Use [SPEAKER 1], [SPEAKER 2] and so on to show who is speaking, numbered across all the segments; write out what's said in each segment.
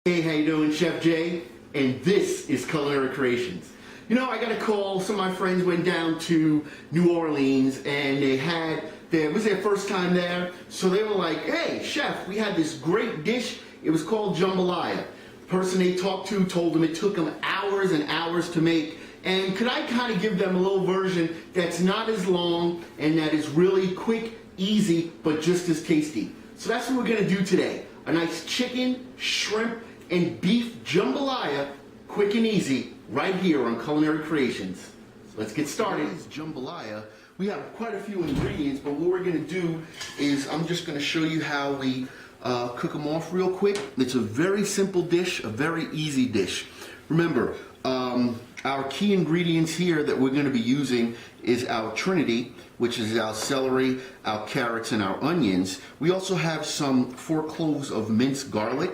[SPEAKER 1] Hey, how you doing? Chef Jay, and this is Culinary Creations. You know, I got a call. Some of my friends went down to New Orleans, and it was their first time there, so they were like, hey, chef, we had this great dish. It was called Jambalya. The person they talked to told them it took them hours and hours to make, and could I kind of give them a little version that's not as long and that is really quick, easy, but just as tasty. So that's what we're gonna do today. A nice chicken, shrimp, and beef jambalaya, quick and easy, right here on Culinary Creations. So let's get started. Today's jambalaya, we have quite a few ingredients, but what we're gonna do is I'm just gonna show you how we cook them off real quick. It's a very simple dish, a very easy dish. Remember, our key ingredients here that we're gonna be using is our Trinity, which is our celery, our carrots, and our onions. We also have some 4 cloves of minced garlic.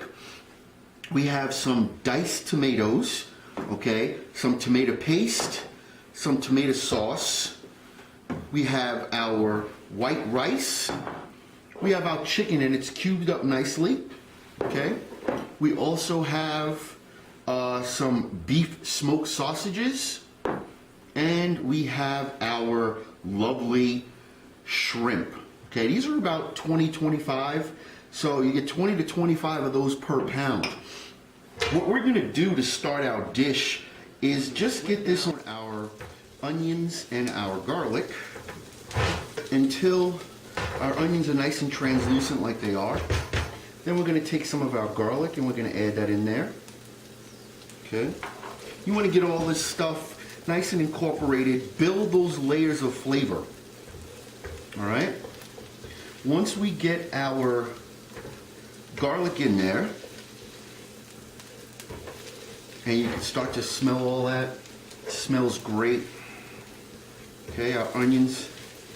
[SPEAKER 1] We have some diced tomatoes, okay, some tomato paste, some tomato sauce. We have our white rice. We have our chicken, and it's cubed up nicely, okay. We also have some beef smoked sausages, and we have our lovely shrimp. Okay, these are about 20-25, so you get 20 to 25 of those per pound. What we're gonna do to start our dish is just get this on our onions and our garlic until our onions are nice and translucent like they are. Then we're gonna take some of our garlic and we're gonna add that in there. Okay. You wanna get all this stuff nice and incorporated, build those layers of flavor. All right. Once we get our garlic in there, and you can start to smell all that, it smells great. Okay, our onions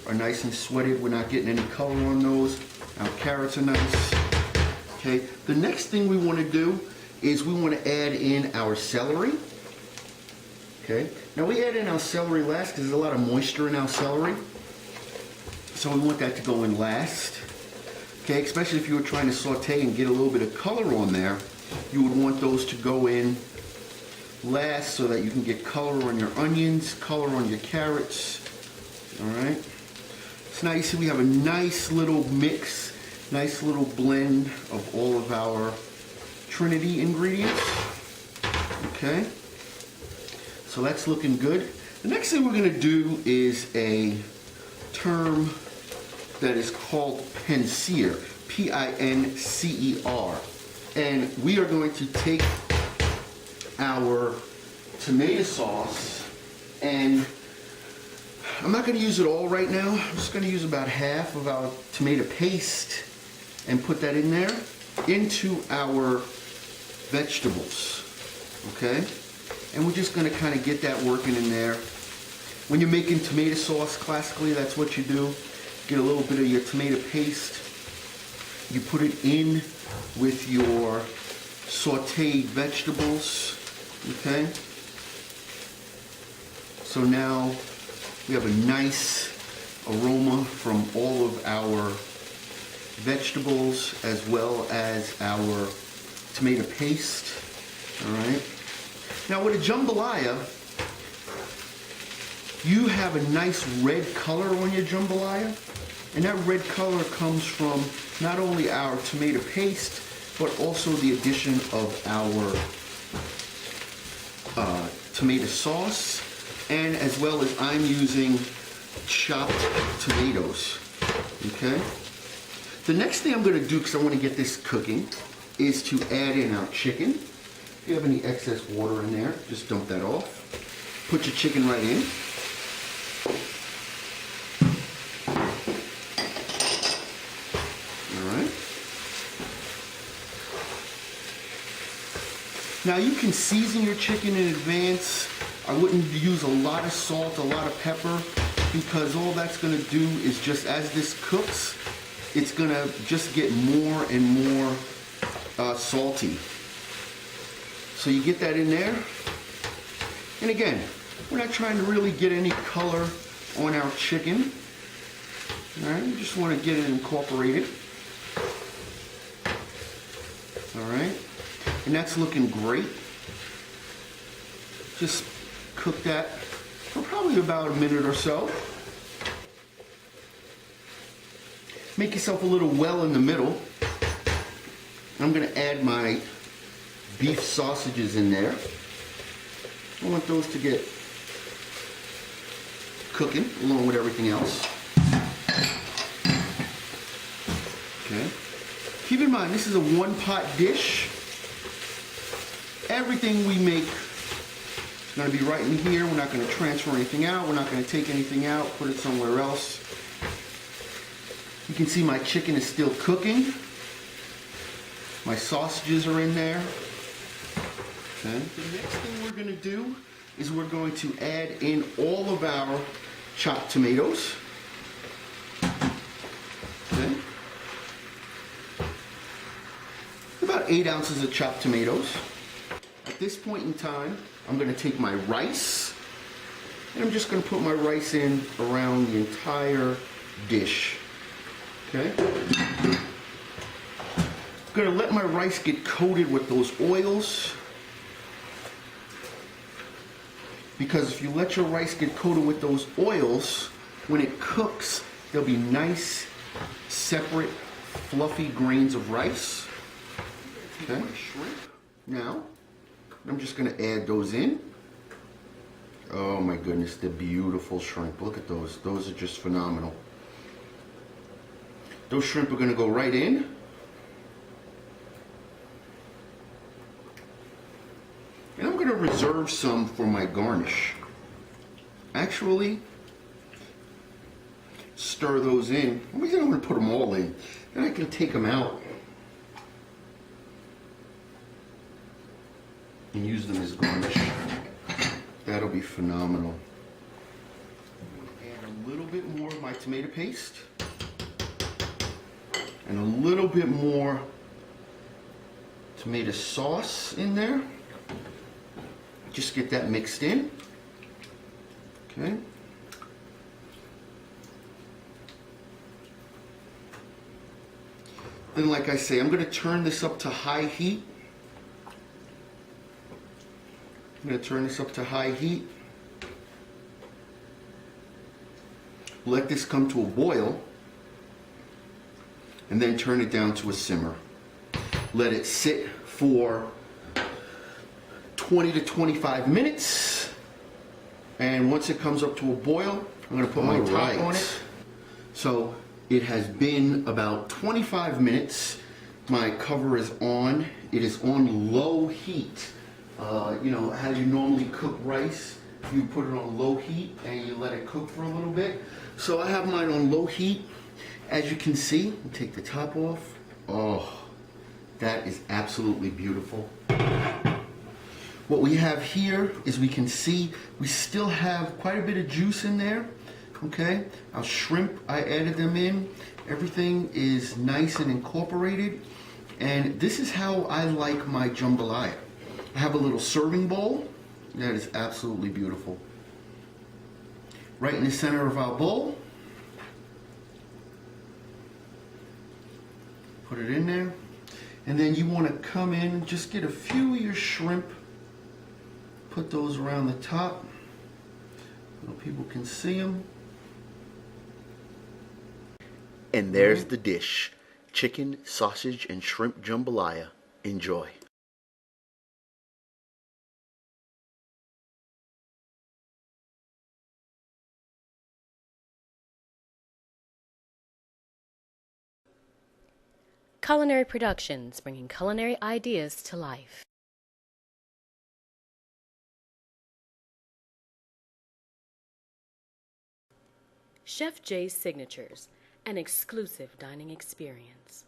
[SPEAKER 1] are nice and sweated. We're not getting any color on those. Our carrots are nice. Okay, the next thing we want to do is we want to add in our celery. Okay, now we add in our celery last because there's a lot of moisture in our celery. So we want that to go in last. Okay, especially if you were trying to saute and get a little bit of color on there, you would want those to go in last so that you can get color on your onions, color on your carrots. All right. So now you see we have a nice little mix, nice little blend of all of our Trinity ingredients. Okay. So that's looking good. The next thing we're going to do is a term that is called pincer, P-I-N-C-E-R. And we are going to take our tomato sauce, and I'm not going to use it all right now. I'm just going to use about half of our tomato paste and put that in there into our vegetables. Okay? And we're just going to kind of get that working in there. When you're making tomato sauce, classically, that's what you do. Get a little bit of your tomato paste. You put it in with your sauteed vegetables. Okay? So now we have a nice aroma from all of our vegetables as well as our tomato paste. All right? Now with a jambalaya, you have a nice red color on your jambalaya, and that red color comes from not only our tomato paste, but also the addition of our tomato sauce, and as well as I'm using chopped tomatoes. Okay? The next thing I'm going to do, because I want to get this cooking, is to add in our chicken. If you have any excess water in there, just dump that off. Put your chicken right in. Now you can season your chicken in advance. I wouldn't use a lot of salt, a lot of pepper, because all that's going to do is just as this cooks, it's going to just get more and more salty. So you get that in there. And again, we're not trying to really get any color on our chicken. All right, we just want to get it incorporated. All right. and that's looking great. Just cook that for probably about a minute or so. Make yourself a little well in the middle. I'm going to add my beef sausages in there. I want those to get cooking along with everything else. Okay. Keep in mind, this is a one-pot dish. Everything we make is going to be right in here. We're not going to transfer anything out. We're not going to take anything out, put it somewhere else. You can see my chicken is still cooking. My sausages are in there. Okay. The next thing we're going to do is we're going to add in all of our chopped tomatoes. Okay. About 8 ounces of chopped tomatoes. At this point in time, I'm going to take my rice, and I'm just going to put my rice in around the entire dish. Okay. I'm going to let my rice get coated with those oils, because if you let your rice get coated with those oils, when it cooks, there'll be nice, separate, fluffy grains of rice. Okay. My shrimp. Now, I'm just going to add those in. Oh my goodness, they're beautiful shrimp. Look at those. Those are just phenomenal. Those shrimp are going to go right in. And I'm going to reserve some for my garnish. Actually, stir those in. I'm going to put them all in. Then I can take them out and use them as garnish. That'll be phenomenal. Add a little bit more of my tomato paste. And a little bit more tomato sauce in there. Just get that mixed in. Okay. Then, like I say, I'm going to turn this up to high heat. I'm going to turn this up to high heat. Let this come to a boil. And then turn it down to a simmer. Let it sit for 20 to 25 minutes. And once it comes up to a boil, I'm going to put my top on it. So it has been about 25 minutes. My cover is on. It is on low heat. You know how you normally cook rice? You put it on low heat and you let it cook for a little bit. So I have mine on low heat. As you can see, take the top off. Oh, that is absolutely beautiful. What we have here is we can see we still have quite a bit of juice in there. Okay, our shrimp, I added them in. Everything is nice and incorporated. And this is how I like my jambalaya. I have a little serving bowl. That is absolutely beautiful. Right in the center of our bowl. Put it in there, and then you want to come in, just get a few of your shrimp, put those around the top so people can see them. And there's the dish, chicken, sausage, and shrimp jambalaya. Enjoy.
[SPEAKER 2] Culinary Productions, bringing culinary ideas to life. Chef Jay's Signatures, an exclusive dining experience.